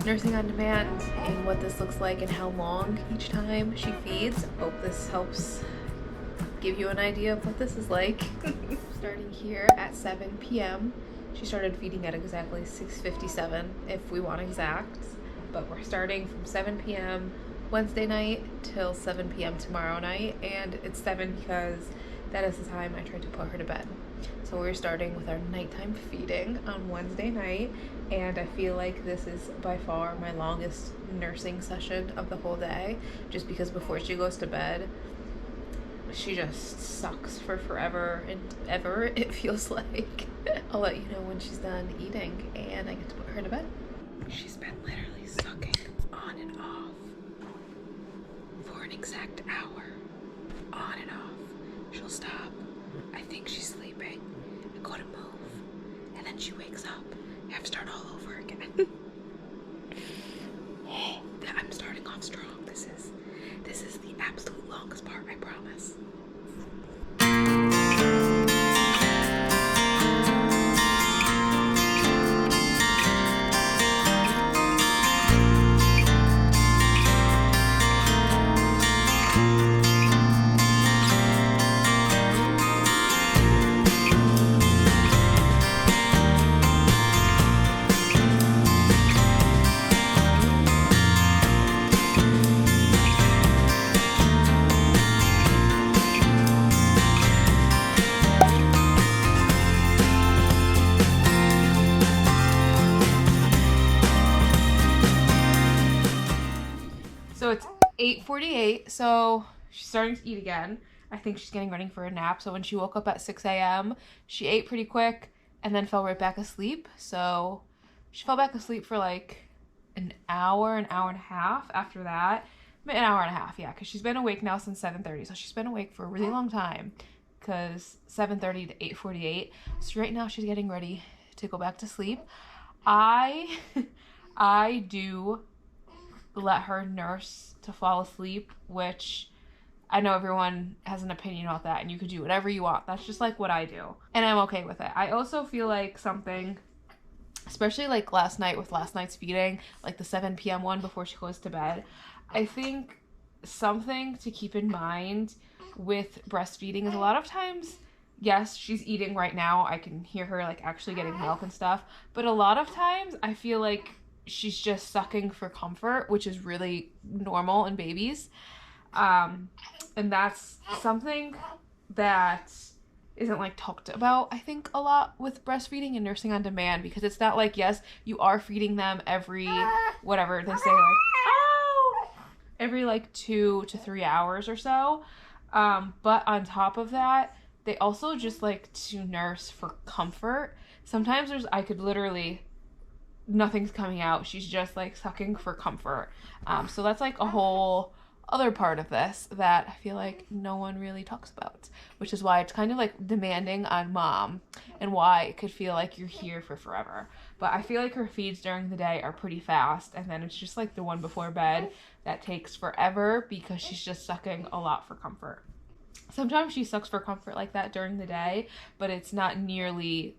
nursing on demand and what this looks like and how long each time she feeds. Hope this helps give you an idea of what this is like. Starting here at 7 p.m. She started feeding at exactly 6:57 if we want exacts, but we're starting from 7 p.m. Wednesday night till 7 p.m. tomorrow night, and it's 7 because that is the time I tried to put her to bed. So we're starting with our nighttime feeding on Wednesday night, and I feel like this is by far my longest nursing session of the whole day, just because before she goes to bed, she just sucks for forever and ever, it feels like. I'll let you know when she's done eating and I get to put her to bed. She's been literally sucking on and off for an exact hour. On and off. She'll stop. I think she's sleeping. I go to move. And then she wakes up. I have to start all over again. I'm starting off strong. This is the absolute longest part, I promise. So it's 8:48, so she's starting to eat again. I think she's getting ready for a nap. So when she woke up at 6 a.m., she ate pretty quick and then fell right back asleep. So she fell back asleep for like an hour and a half after that. An hour and a half, yeah, because she's been awake now since 7:30. So she's been awake for a really long time, because 7:30 to 8:48. So right now she's getting ready to go back to sleep. I do let her nurse to fall asleep, which I know everyone has an opinion about that, and you could do whatever you want. That's just like what I do, and I'm okay with it. I also feel like something, especially like last night with last night's feeding, like the 7 p.m. one before she goes to bed, I think something to keep in mind with breastfeeding is a lot of times, yes, she's eating right now. I can hear her like actually getting milk and stuff, but a lot of times I feel like she's just sucking for comfort, which is really normal in babies. And that's something that isn't like talked about, I think, a lot with breastfeeding and nursing on demand, because it's not like, yes, you are feeding them every, whatever they say, like, every like 2 to 3 hours or so. But on top of that, they also just like to nurse for comfort. Sometimes I could literally, nothing's coming out. She's just like sucking for comfort. So that's like a whole other part of this that I feel like no one really talks about, which is why it's kind of like demanding on mom and why it could feel like you're here for forever. But I feel like her feeds during the day are pretty fast, and then it's just like the one before bed that takes forever because she's just sucking a lot for comfort. Sometimes she sucks for comfort like that during the day, but it's not nearly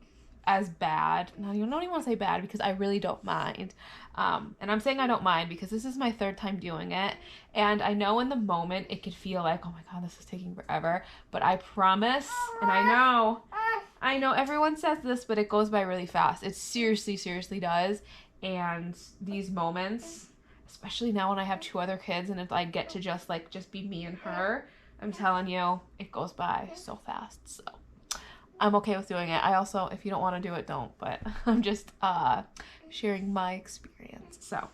as bad. No, you don't even want to say bad, because I really don't mind. And I'm saying I don't mind because this is my third time doing it, and I know in the moment it could feel like, oh my god, this is taking forever, but I promise, and I know everyone says this, but it goes by really fast. It seriously does. And these moments, especially now when I have 2 other kids and if I get to just be me and her, I'm telling you, it goes by so fast. So I'm okay with doing it. I also, if you don't want to do it, don't, but I'm just sharing my experience. So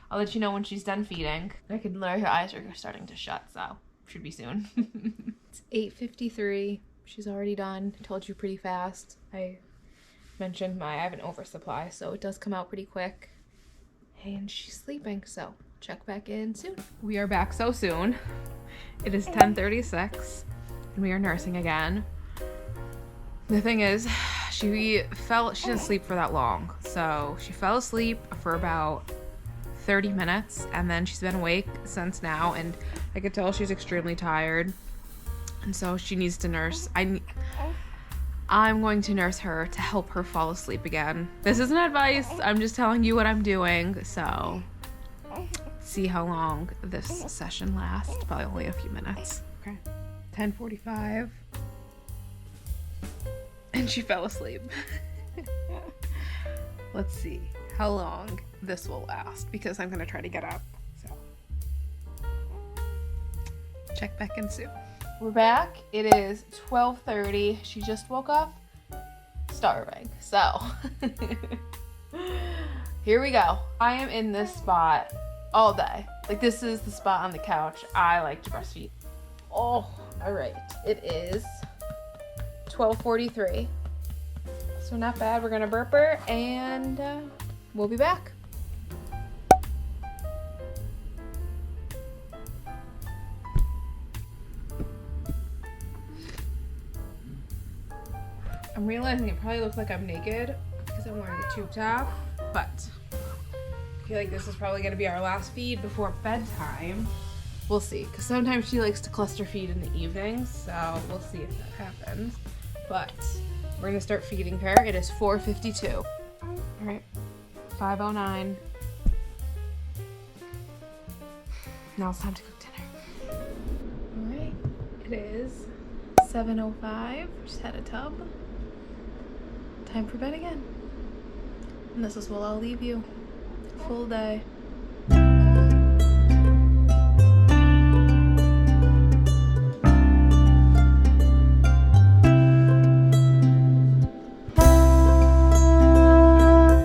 I'll let you know when she's done feeding. I can literally, her eyes are starting to shut, so should be soon. It's 8:53. She's already done. I told you pretty fast. I mentioned I have an oversupply, so it does come out pretty quick. And she's sleeping, so check back in soon. We are back so soon. It is 10:36 and we are nursing again. The thing is, she didn't sleep for that long. So she fell asleep for about 30 minutes and then she's been awake since now, and I could tell she's extremely tired. And so she needs to nurse. I'm going to nurse her to help her fall asleep again. This isn't advice, I'm just telling you what I'm doing, so see how long this session lasts. Probably only a few minutes. Okay. 10:45. And she fell asleep. Let's see how long this will last because I'm gonna try to get up. So check back in soon. We're back. It is 12:30. She just woke up, starving. So here we go. I am in this spot all day. Like, this is the spot on the couch I like to breastfeed. Oh, all right. It is 12:43. So not bad. We're gonna burp her and we'll be back. I'm realizing it probably looks like I'm naked because I'm wearing a tube top, but I feel like this is probably gonna be our last feed before bedtime. We'll see, because sometimes she likes to cluster feed in the evenings, so we'll see if that happens. But we're gonna start feeding her. It is 4:52. All right, 5:09. Now it's time to cook dinner. All right, it is 7:05. Just had a tub. Time for bed again. And this is what I'll leave you. Full day.